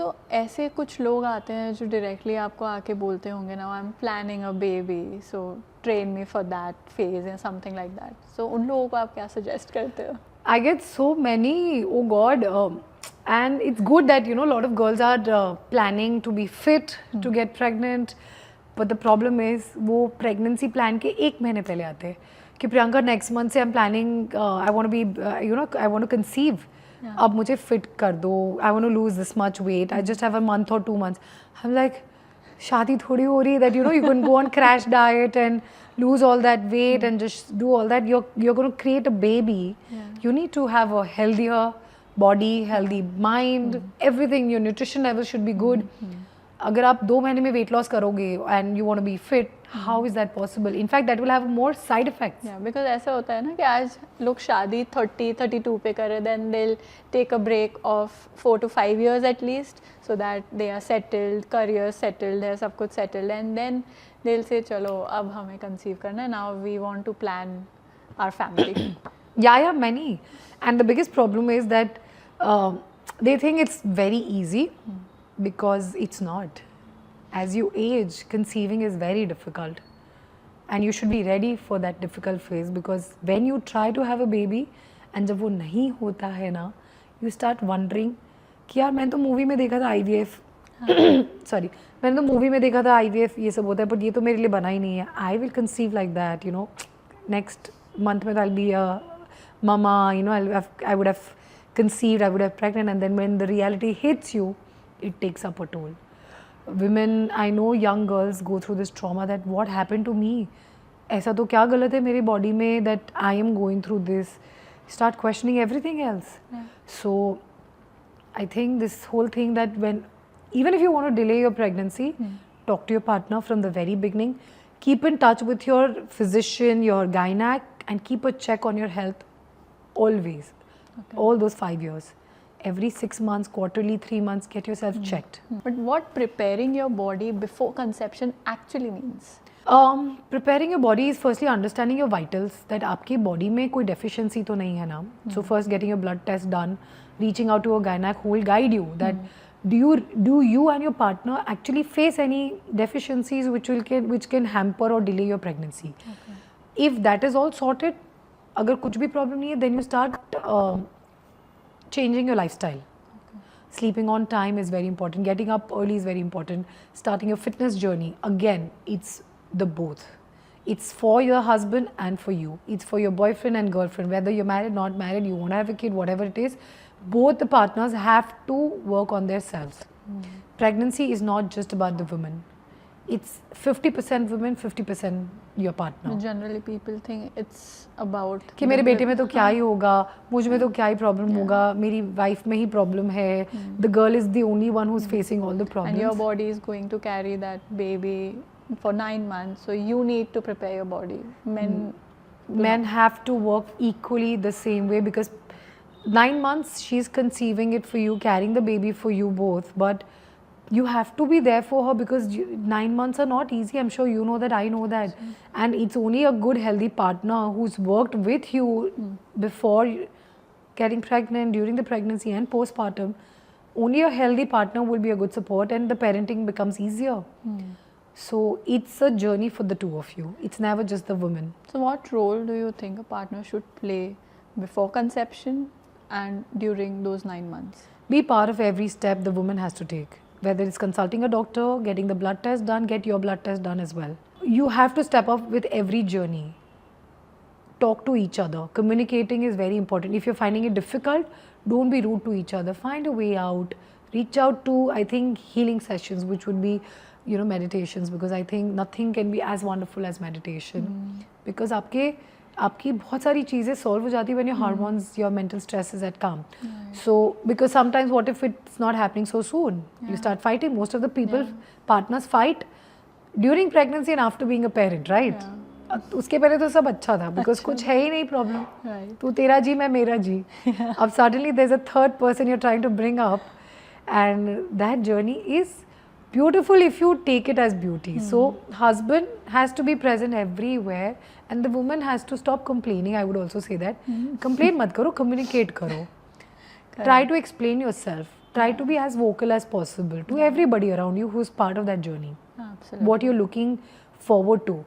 So ऐसे कुछ लोग आते हैं जो डायरेक्टली आपको आके बोलते होंगे ना, I am planning a baby, so train me for that phase या समथिंग लाइक दैट. सो उन लोगों को आप क्या सजेस्ट करते हो? I get so many, oh God, and it's good that a lot of girls are planning to be fit to get pregnant, but the problem is वो pregnancy plan के एक महीने पहले आते हैं कि प्रियंका next month से I'm planning, I want to be, I want to conceive. अब मुझे fit कर दो, I want to lose this much weight, I just have a month or 2 months. I'm like, शादी थोड़ी हो रही है that you can go on crash diet and lose all that weight and just do all that. You're going to create a baby. You need to have a healthier body, healthy mind, everything. Your nutrition level should be good. अगर आप 2 महीने में weight loss करोगे and you want to be fit, how is that possible? In fact, that will have more side effects. Yeah, because ऐसा होता है ना कि आज लोग शादी 30-32 पे करें, then they'll take a break of 4 to 5 years at least, so that they are settled, career settled है, सब कुछ settled, and then they'll say चलो अब हमें conceive करना है, now we want to plan our family. Yeah, many. And the biggest problem is that they think it's very easy because it's not. As you age, conceiving is very difficult. And you should be ready for that difficult phase because when you try to have a baby and जब वो नहीं होता है ना, you start wondering कि यार मैंने तो मूवी में देखा था IVF, sorry, मैंने तो मूवी में देखा था IVF ये सब होता है, but ये तो मेरे लिए बना ही नहीं है. I will conceive like that, next month में I'll be a mama, I would have conceived, I would have pregnant, and then when the reality hits you, it takes up a toll. Women, I know young girls go through this trauma that what happened to me? ऐसा तो क्या गलत है मेरी body में that I am going through this? Start questioning everything else. Yeah. So, I think this whole thing that even if you want to delay your pregnancy, talk to your partner from the very beginning. Keep in touch with your physician, your gynac, and keep a check on your health always. Okay. All those 5 years. Every 6 months, quarterly, 3 months, get yourself checked. But what preparing your body before conception actually means? Preparing your body is firstly understanding your vitals, that आपके body में कोई deficiency तो नहीं है ना. So first getting your blood test done, reaching out to a gynac who will guide you that do you and your partner actually face any deficiencies which can hamper or delay your pregnancy. Okay. If that is all sorted, अगर कुछ भी problem नहीं है, then you start changing your lifestyle. Okay. Sleeping on time is very important. Getting up early is very important. Starting your fitness journey, again, it's the both. It's for your husband and for you. It's for your boyfriend and girlfriend. Whether you're married, not married, you want to have a kid, whatever it is, both the partners have to work on themselves. Pregnancy is not just about the woman. It's 50% women, 50% your partner. Generally people think it's about कि मेरे बेटे में तो क्या ही होगा, मुझ में तो क्या ही problem होगा, मेरी wife में ही problem है. The girl is the only one who's facing all the problems. And your body is going to carry that baby for 9 months, so you need to prepare your body. Men have to work equally the same way because 9 months she's conceiving it for you, carrying the baby for you both, but you have to be there for her because 9 months are not easy. I'm sure you know that, I know that. And it's only a good, healthy partner who's worked with you before getting pregnant, during the pregnancy and postpartum. Only a healthy partner will be a good support and the parenting becomes easier. So it's a journey for the two of you. It's never just the woman. So what role do you think a partner should play before conception and during those 9 months? Be part of every step the woman has to take. Whether it's consulting a doctor, getting the blood test done, get your blood test done as well. You have to step up with every journey. Talk to each other. Communicating is very important. If you're finding it difficult, don't be rude to each other. Find a way out. Reach out to, I think, healing sessions, which would be, meditations, because I think nothing can be as wonderful as meditation. Because आपकी बहुत सारी चीज़ें solve हो जाती है when your hormones, your mental stress is at calm. So because sometimes what if it's not happening so soon? You start fighting. Most of the people, partners fight during pregnancy and after being a parent, right? उसके पहले तो सब अच्छा था because कुछ है ही नहीं problem. तू तेरा जी मैं मेरा जी. अब suddenly there's a third person you're trying to bring up, and that journey is beautiful if you take it as beauty. So husband has to be present everywhere and the woman has to stop complaining. I would also say that. Complain mat karo, communicate karo. Try to explain yourself. Try to be as vocal as possible to everybody around you who's part of that journey. Absolutely. What you're looking forward to.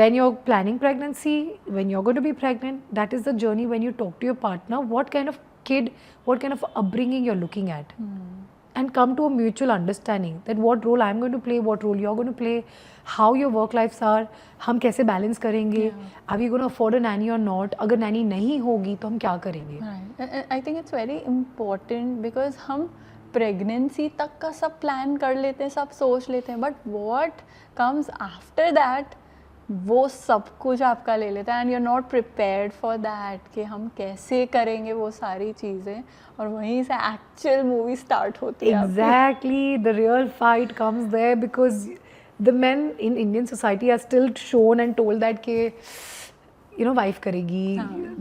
When you're planning pregnancy, when you're going to be pregnant, that is the journey when you talk to your partner, what kind of kid, what kind of upbringing you're looking at. And come to a mutual understanding that what role I'm going to play, what role you're going to play, how your work lives are, हम कैसे balance करेंगे, are we going to afford a nanny or not, अगर nanny नहीं होगी तो हम क्या करेंगे. Right. I think it's very important because हम प्रेगनेंसी तक का सब प्लान कर लेते हैं, सब सोच लेते हैं, but what comes after that वो सब कुछ आपका ले लेता है and you are not prepared for that कि हम कैसे करेंगे वो सारी चीज़ें, और वहीं से एक्चुअल मूवी स्टार्ट होती है. Exactly, the real fight comes there because the men in Indian society are still shown and told that कि you know wife करेगी,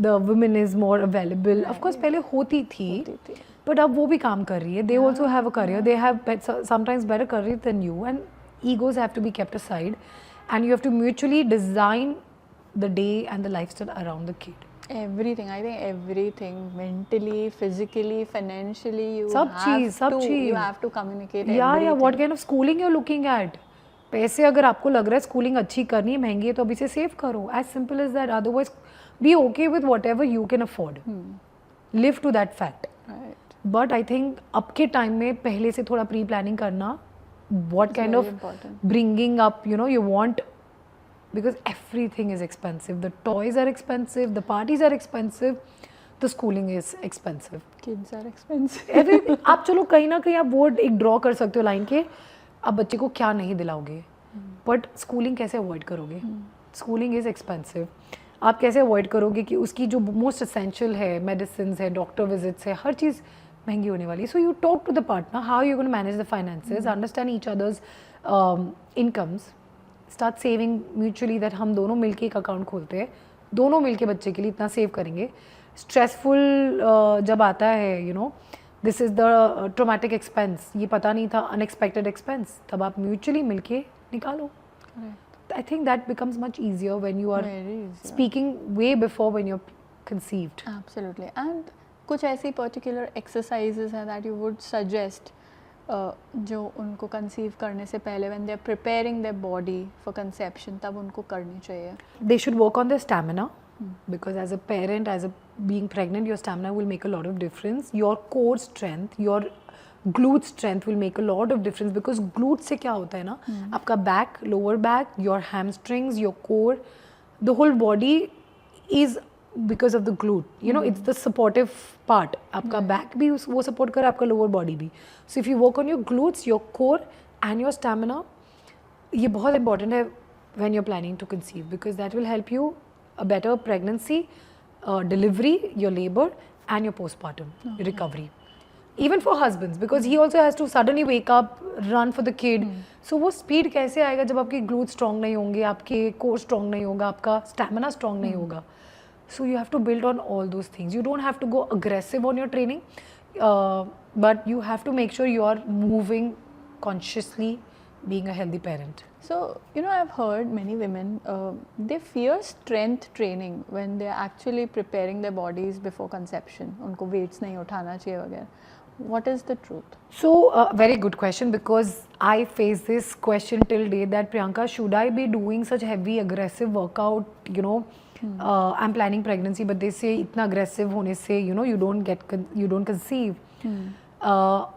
the woman is more available. Of course पहले होती थी, but अब वो भी काम कर रही है. They also have a career. They have sometimes better career than you, and egos have to be kept aside, and you have to mutually design the day and the lifestyle around the kid. Everything, I think everything, mentally, physically, financially, you सब have to communicate. Yeah, what kind of schooling you're looking at? पैसे अगर आपको लग रहा है schooling अच्छी करनी है, महंगी है, तो अभी से सेव करो. As simple as that. Otherwise, be okay with whatever you can afford. Live to that fact. Right. But I think अब के टाइम में पहले से थोड़ा प्री प्लानिंग करना, what kind of bringing up, you know, you want, because everything is expensive. The toys are expensive, the parties are expensive, the schooling is expensive. Kids are expensive. आप चलो कहीं ना कहीं आप वो एक ड्रॉ कर सकते हो लाइन के, आप बच्चे को क्या नहीं दिलाओगे, बट स्कूलिंग कैसे अवॉइड करोगे. Schooling is expensive. आप कैसे अवॉइड करोगे कि उसकी जो मोस्ट एसेंशियल है, मेडिसिन है, डॉक्टर विजिट्स है, हर चीज़ महंगी होने वाली है. So you talk to the partner how you gonna manage the finances, understand each others incomes, start saving mutually, that हम दोनों मिलके एक अकाउंट खोलते हैं, दोनों मिलके बच्चे के लिए इतना सेव करेंगे. स्ट्रेसफुल जब आता है, you know, this is the traumatic expense, ये पता नहीं था, अनएक्सपेक्टेड एक्सपेंस, तब आप म्यूचुअली मिलके निकालो. I think that becomes much easier when you are speaking way before when you're conceived. Absolutely. And कुछ ऐसी particular exercises हैं that you would suggest जो उनको conceive करने से पहले when they are preparing their body for conception, तब उनको करनी चाहिए. They should work on their stamina, because as a parent, as a being pregnant, your stamina will make a lot of difference. Your core strength, your glute strength will make a lot of difference, because glute से क्या होता है ना, आपका back, lower back, your hamstrings, your core, the whole body is because of the glute. You know, it's the supportive part. आपका back भी वो support करे, आपका lower body भी. So if you work on your glutes, your core and your stamina, ये बहुत important है when you're planning to conceive, because that will help you a better pregnancy, delivery, your labor and your postpartum recovery. Even for husbands, because he also has to suddenly wake up, run for the kid. So वो speed कैसे आएगा जब आपके glutes strong नहीं होंगे, आपके core strong नहीं होगा, आपका stamina strong नहीं होगा. So you have to build on all those things. You don't have to go aggressive on your training, but you have to make sure you are moving consciously, being a healthy parent. So, you know, I've heard many women, they fear strength training when they're actually preparing their bodies before conception. उनको weights नहीं उठाना चाहिए वगैरह. What is the truth? So, very good question, because I face this question till date that Priyanka, should I be doing such heavy aggressive workout, you know, I'm planning pregnancy, but they say itna aggressive hone se, you know, you don't conceive. So I'll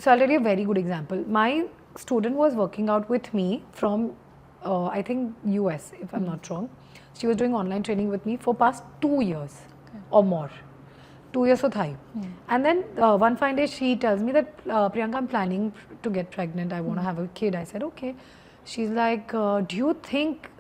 tell you a very good example. My student was working out with me from I think US, if I'm not wrong. She was doing online training with me for past 2 years or more. 2 years or thai. And then one fine day she tells me that Priyanka, I'm planning to get pregnant, I want to have a kid. I said okay. She's like, do you think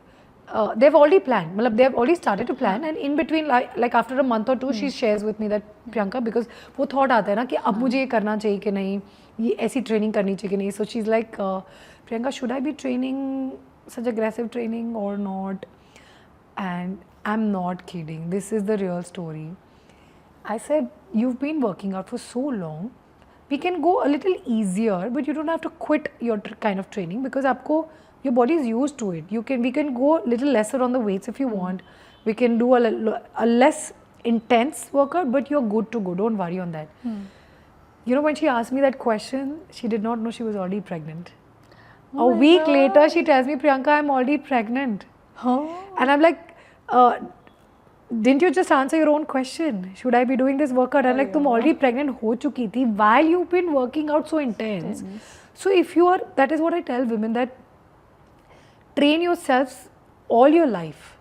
they've already planned, they've already started to plan, and in between like after a month or two she shares with me that Priyanka, because वो thought आता है ना कि अब मुझे ये करना चाहिए कि नहीं, ये ऐसी training करनी चाहिए कि नहीं. So she's like, Priyanka, should I be training such aggressive training or not? And I'm not kidding, this is the real story. I said, you've been working out for so long, we can go a little easier, but you don't have to quit your kind of training, because आपको your body is used to it. We can go a little lesser on the weights if you want. We can do a less intense workout, but you're good to go. Don't worry on that. You know, when she asked me that question, she did not know she was already pregnant. Oh A my week God. later, she tells me, Priyanka, I'm already pregnant. Oh. And I'm like, didn't you just answer your own question? Should I be doing this workout? I'm like, तुम already pregnant हो चुकी थी while you've been working out so intense. So if you are, that is what I tell women, that train yourselves all your life.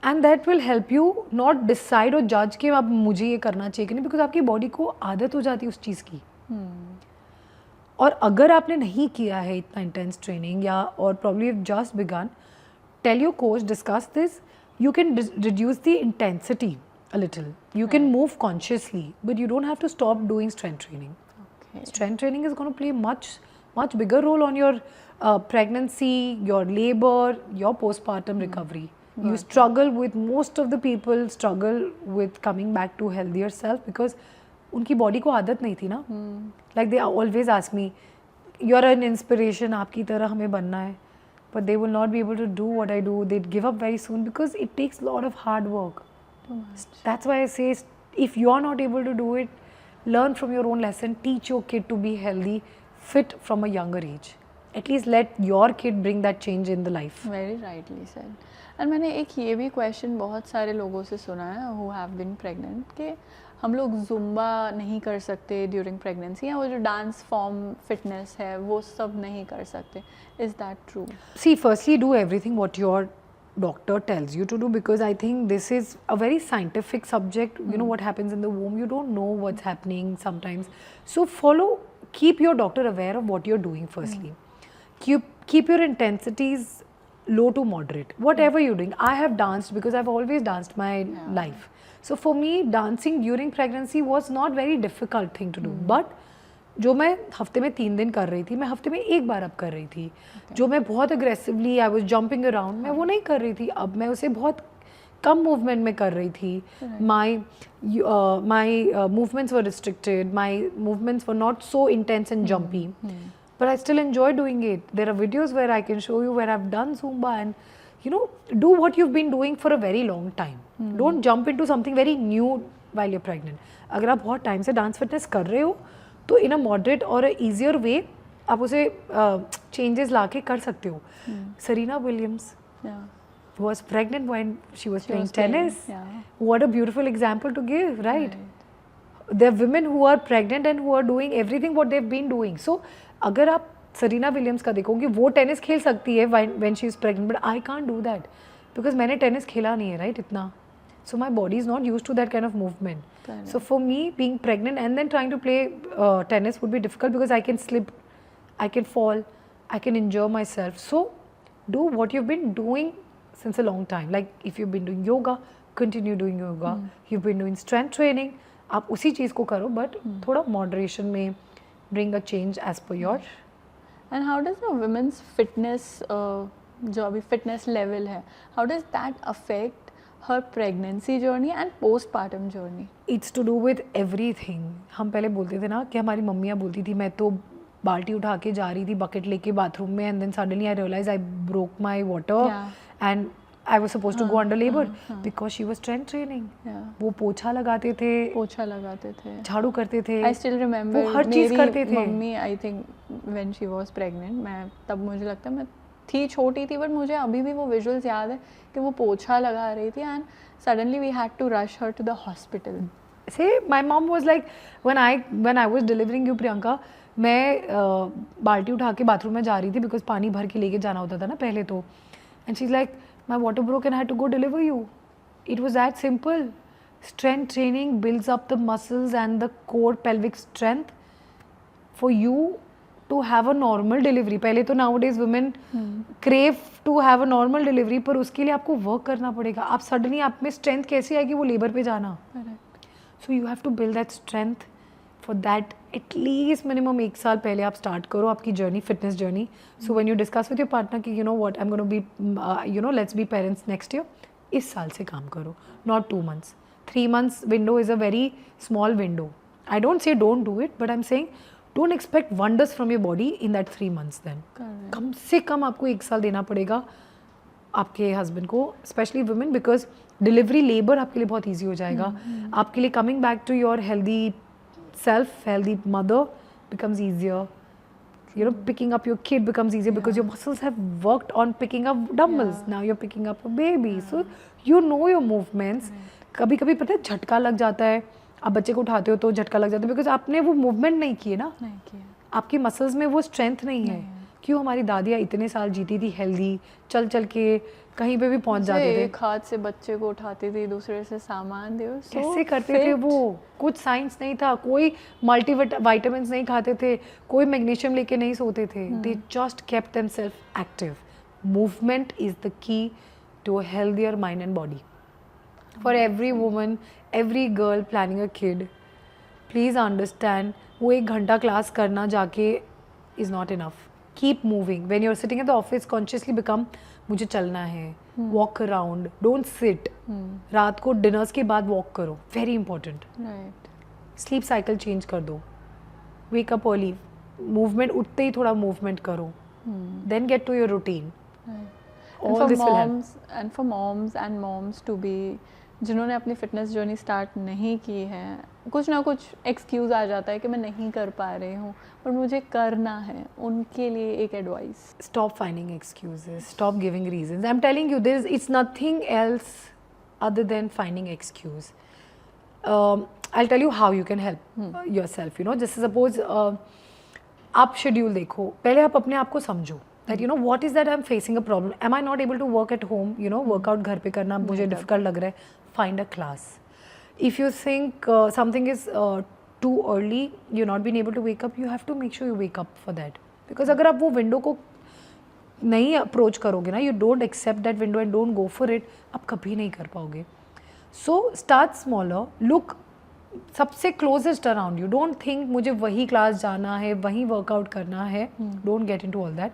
And that will help you not decide or judge कि अब मुझे ये करना चाहिए कि नहीं, because आपकी body को आदत हो जाती है उस चीज़ की. और अगर आपने नहीं किया है इतना इंटेंस ट्रेनिंग या और probably you've just begun, tell your coach, discuss this. You can reduce the intensity a little. You can move consciously, but you don't have to stop doing strength training. Okay. Strength training is going to play much bigger role on your pregnancy, your labor, your postpartum recovery. You struggle with, most of the people struggle with coming back to healthier self because उनकी body को आदत नहीं थी ना. Like they always ask me, you're an inspiration, आपकी तरह हमें बनना है. But they will not be able to do what I do. They'd give up very soon because it takes a lot of hard work. That's why I say, if you're not able to do it, learn from your own lesson. Teach your kid to be healthy, fit from a younger age. At least let your kid bring that change in the life. Very rightly said. And मैंने एक ये भी question बहुत सारे लोगों से सुना है who have been pregnant कि हम लोग जुम्बा नहीं कर सकते ड्यूरिंग प्रेगनेंसी या वो जो डांस फॉर्म फिटनेस है वो सब नहीं कर सकते. Is that true? See, firstly, do everything what your doctor tells you to do, because I think this is a very scientific subject. You know what happens in the womb, you don't know what's happening sometimes. So keep your doctor aware of what you're doing firstly. Keep your intensities low to moderate, whatever you're doing. I have danced because I've always danced my life. So for me, dancing during pregnancy was not very difficult thing to do. But जो मैं हफ्ते में 3 दिन कर रही थी, मैं हफ्ते में 1 बार अब कर रही थी. जो मैं बहुत aggressively I was jumping around, मैं वो नहीं कर रही थी. अब मैं उसे बहुत कम मूवमेंट में कर रही थी. My movements were restricted. My movements were not so intense and jumpy. But I still enjoy doing it. There are videos where I can show you where I've done Zumba, and you know, do what you've been doing for a very long time. Don't jump into something very new while you're pregnant. अगर आप बहुत time से dance fitness कर रहे हो तो इन अ moderate और easier वे आप उसे चेंजेस ला के कर सकते हो. Serena Williams was pregnant when she was playing tennis. What a beautiful example to give, right? There are women who are pregnant and who are doing everything what they've been doing. So अगर आप Serena Williams का देखोगे, वो tennis खेल सकती है when she is pregnant, but I can't do that because मैंने tennis खेला नहीं है, right? इतना. So my body is not used to that kind of movement. So for me, being pregnant and then trying to play tennis would be difficult because I can slip, I can fall, I can injure myself. So do what you've been doing since a long time. Like if you've been doing yoga, continue doing yoga. You've been doing strength training, आप उसी चीज़ को करो, but थोड़ा moderation में bring a change as per your. And how does the women's fitness जो अभी fitness level है, how does that affect her pregnancy journey and postpartum journey? It's to do with everything. हम पहले बोलते थे ना कि हमारी मम्मियाँ बोलती थी, मैं तो बाल्टी उठा के जा रही थी बकेट लेके बाथरूम में, and then suddenly I realized I broke my water and I was supposed to go under labor because she was strength training. वो पोछा लगाते थे, झाड़ू करते थे. I still remember वो हर चीज़ करते थे. Mummy I think when she was pregnant, मैं तब मुझे लगता है मैं थी छोटी थी, बट मुझे अभी भी वो विजुअल्स याद है कि वो पोछा लगा रही थी and suddenly we had to rush her to the hospital. Say my mom was like when I was delivering you, Priyanka, मैं बाल्टी उठा के बाथरूम में जा रही थी because पानी भर के लेके जाना होता था ना पहले तो, and she's like, my water broke and I had to go deliver you. It was that simple. Strength training builds up the muscles and the core pelvic strength for you to have a normal delivery. पहले तो nowadays women crave to have a normal delivery, पर उसके लिए आपको work करना पड़ेगा. आप suddenly आप में strength कैसे आएगी वो labor पे जाना. So you have to build that strength. For that, at least minimum 1 साल पहले आप start करो आपकी journey, fitness journey. So when you discuss with your partner कि you know what, I'm going to be, let's be parents next year, इस साल से काम करो, not 2 months. 3 months window is a very small window. I don't say don't do it, but I'm saying don't expect wonders from your body in that 3 months then. कम से कम आपको 1 साल देना पड़ेगा आपके हस्बैंड को, specially women, because delivery labour आपके लिए बहुत ईजी हो जाएगा. आपके लिए coming back to your healthy self healthy mother becomes easier. You know, picking up your kid becomes easier because your muscles have worked on picking up dumbbells. Yeah. Now you're picking up a baby, so you know your movements. कभी कभी पता है झटका लग जाता है, आप बच्चे को उठाते हो तो झटका लग जाता है बिकॉज आपने वो मूवमेंट नहीं किए ना, नहीं किया। आपकी मसल्स में वो स्ट्रेंथ नहीं है। क्यों हमारी दादियाँ इतने साल जीती थी हेल्दी, चल चल के कहीं पे भी पहुंच जाते थे। एक हाथ से बच्चे को उठाती थी, दूसरे से सामान दे, कैसे करते थे वो? कुछ साइंस नहीं था, कोई मल्टी विटामिन्स नहीं खाते थे, कोई मैग्नीशियम लेके नहीं सोते थे। They just kept themselves active. Movement is the key to a healthier mind and body. For every woman, every girl planning a kid, please understand, वो 1 घंटा क्लास करना जाके is not enough. Keep moving. When you are sitting at the office, consciously become, मुझे चलना है, walk around, don't sit. रात को dinners के बाद वॉक करो, very important. Right. Sleep cycle change कर दो, वेक अप अर्ली, मूवमेंट, उठते ही थोड़ा मूवमेंट करो, then get to your routine. And for moms and moms to be, जिन्होंने अपनी फिटनेस जर्नी स्टार्ट नहीं की है, कुछ ना कुछ एक्सक्यूज़ आ जाता है कि मैं नहीं कर पा रही हूँ पर मुझे करना है, उनके लिए एक advice. Stop finding excuses, stop giving reasons. I'm telling you, it's nothing else other than finding excuse. I'll tell you how you can help yourself. You know, जैसे suppose आप शेड्यूल देखो, पहले आप अपने आप को समझो that you know what is that I'm facing a problem. Am I not able to work at home? You know, workout घर पे करना मुझे difficult लग रहा है. Find a class. If you think something is too early, you're not being able to wake up, you have to make sure you wake up for that. Because अगर आप वो window को नहीं अप्रोच करोगे ना, you don't accept that window and don't go for it, आप कभी नहीं कर पाओगे. So start smaller, look सबसे closest around you, don't think मुझे वही क्लास जाना है, वही वर्कआउट करना है, don't get into all that.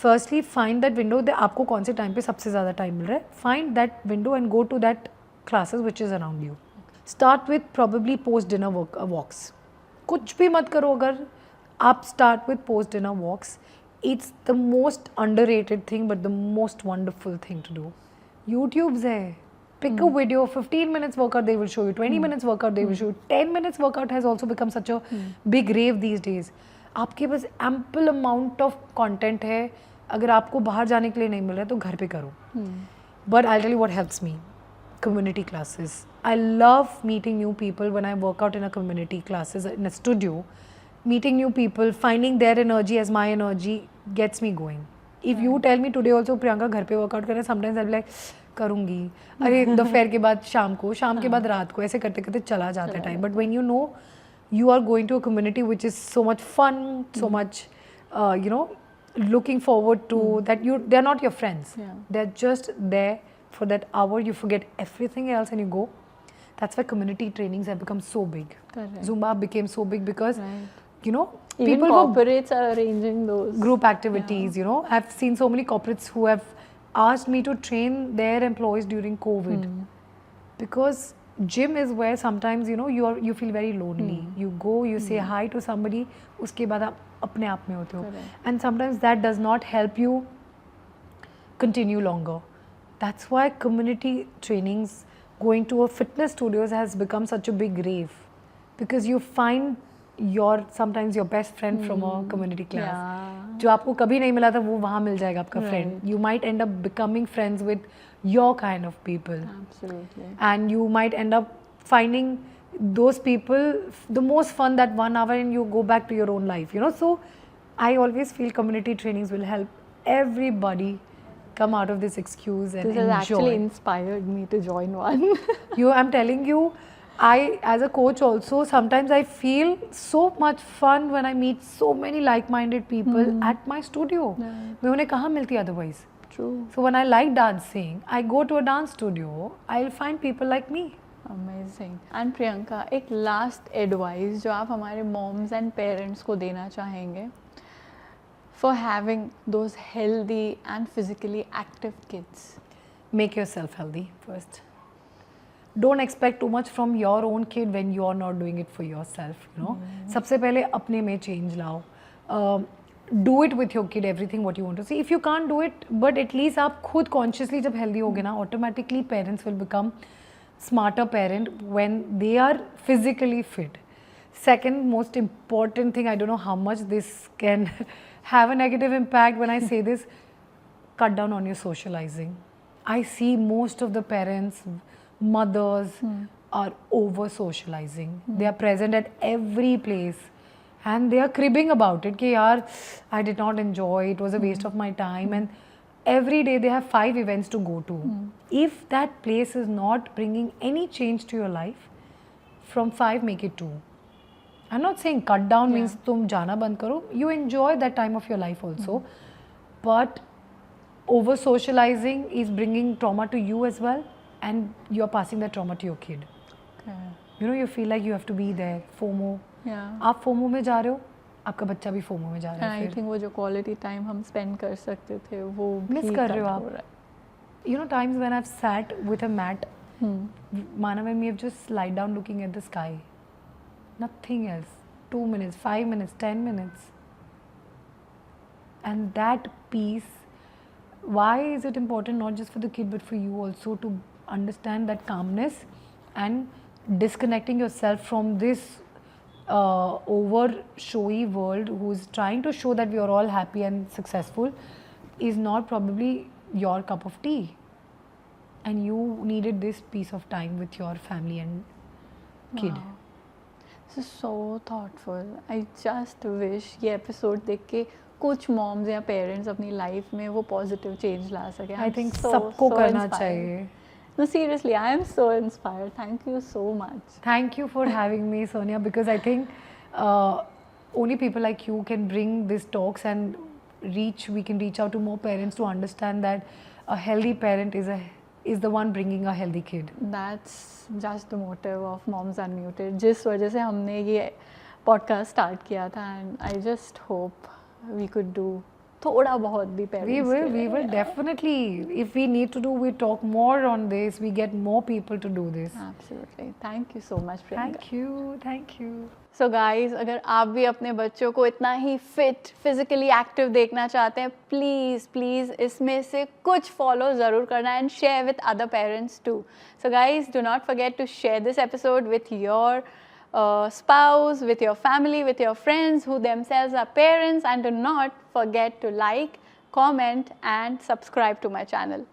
Firstly find that window, आपको कौन से टाइम पे सबसे ज़्यादा टाइम मिल रहा है, find that window and go to that classes which is around you. Start with probably post dinner walks. कुछ भी मत करो, अगर आप start with post dinner walks, it's the most underrated thing but the most wonderful thing to do. YouTubes है, pick a video, 15 minutes workout they will show you, 20 minutes workout they will show you, 10 minutes workout has also become such a big rave these days. आपके पास ample amount of content है, अगर आपको बाहर जाने के लिए नहीं मिल रहा है तो घर पे करो. But I'll tell you what helps me, community classes. I love meeting new people when I work out in a community classes in a studio. Meeting new people, finding their energy as my energy gets me going. If you tell me today also Priyanka घर पे workout कर रहे हैं, sometimes I'll be like करूँगी, अरे दोपहर के बाद शाम को, शाम के बाद रात को, ऐसे करते करते चला जाता है time. But when you know you are going to a community which is so much fun, so much you know, looking forward to that, they're not your friends, they're just there for that hour, you forget everything else and you go. That's why community trainings have become so big. Correct. Zumba became so big because you know, even people corporates are arranging those group activities. You know, I've seen so many corporates who have asked me to train their employees during COVID, because gym is where sometimes you know you feel very lonely. You go, you say hi to somebody, उसके बाद आप अपने आप में होते हो, and sometimes that does not help you continue longer. That's why community trainings, going to a fitness studios has become such a big rave, because you find sometimes your best friend from a community class. जो आपको कभी नहीं मिला था वो वहाँ मिल जाएगा आपका friend. You might end up becoming friends with your kind of people. Absolutely. And you might end up finding those people the most fun that 1 hour and you go back to your own life, you know. So I always feel community trainings will help everybody come out of this excuse and This enjoy. has actually inspired me to join one. I'm telling you, I as a coach also, sometimes I feel so much fun when I meet so many like-minded people at my studio. मैं उन्हें कहाँ मिलती otherwise? True. So when I like dancing, I go to a dance studio, I'll find people like me. Amazing. And Priyanka, एक last advice जो आप हमारे moms and parents को देना चाहेंगे for having those healthy and physically active kids. Make yourself healthy first. Don't expect too much from your own kid when you are not doing it for yourself, you know. सबसे पहले अपने में change लाओ. Do it with your kid, everything what you want to see. If you can't do it, but at least आप खुद consciously जब healthy होगे ना, automatically parents will become smarter parent when they are physically fit. Second most important thing, I don't know how much this can have a negative impact when I say this, cut down on your socializing. I see most of the parents, mothers are over socializing. They are present at every place and they are cribbing about it. Ki yaar, I did not enjoy, it was a waste of my time. And every day they have 5 events to go to. If that place is not bringing any change to your life, from 5 make it 2. I'm not saying cut down means tum jana band karo. You enjoy that time of your life also. But over socializing is bringing trauma to you as well, and you're passing that trauma to your kid. Okay. You know, you feel like you have to be there. FOMO. Yeah. आप FOMO में जा रहे हो, आपका बच्चा भी FOMO में जा रहा And है I फिर. think वो जो quality time हम spend कर सकते थे वो Miss भी कर रहे हो cut आप. हो रहा है. You know, times when I've sat with a mat, Manav and me have just lied down looking at the sky. Nothing else. 2 minutes, 5 minutes, 10 minutes. And that peace, why is it important not just for the kid but for you also to understand that calmness and disconnecting yourself from this over showy world who's trying to show that we are all happy and successful is not probably your cup of tea, and you needed this piece of time with your family and kid. Wow. This is so thoughtful. I just wish ये episode देख के कुछ moms या parents अपनी life में वो positive change ला सके. I I'm think so, सबको so करना inspired. चाहिए. No, seriously, I am so inspired. Thank you so much. Thank you for having me, Sonia, because I think only people like you can bring these talks and we can reach out to more parents to understand that a healthy parent is the one bringing a healthy kid. That's just the motive of Moms Unmuted. जिस वजह से हमने ये podcast start किया था, and I just hope we could do थोड़ा बहुत भी parents We के लिए. will definitely. If we need to do, we talk more on this. We get more people to do this. Absolutely. Thank you so much, Priyanka. Thank you. So guys, अगर आप भी अपने बच्चों को इतना ही fit physically active देखना चाहते हैं, प्लीज़ इसमें से कुछ फॉलो ज़रूर करना and share with other parents too. So guys, do not forget to share this episode with your spouse, with your family, with your friends who themselves are parents, and do not forget to like, comment and subscribe to my channel.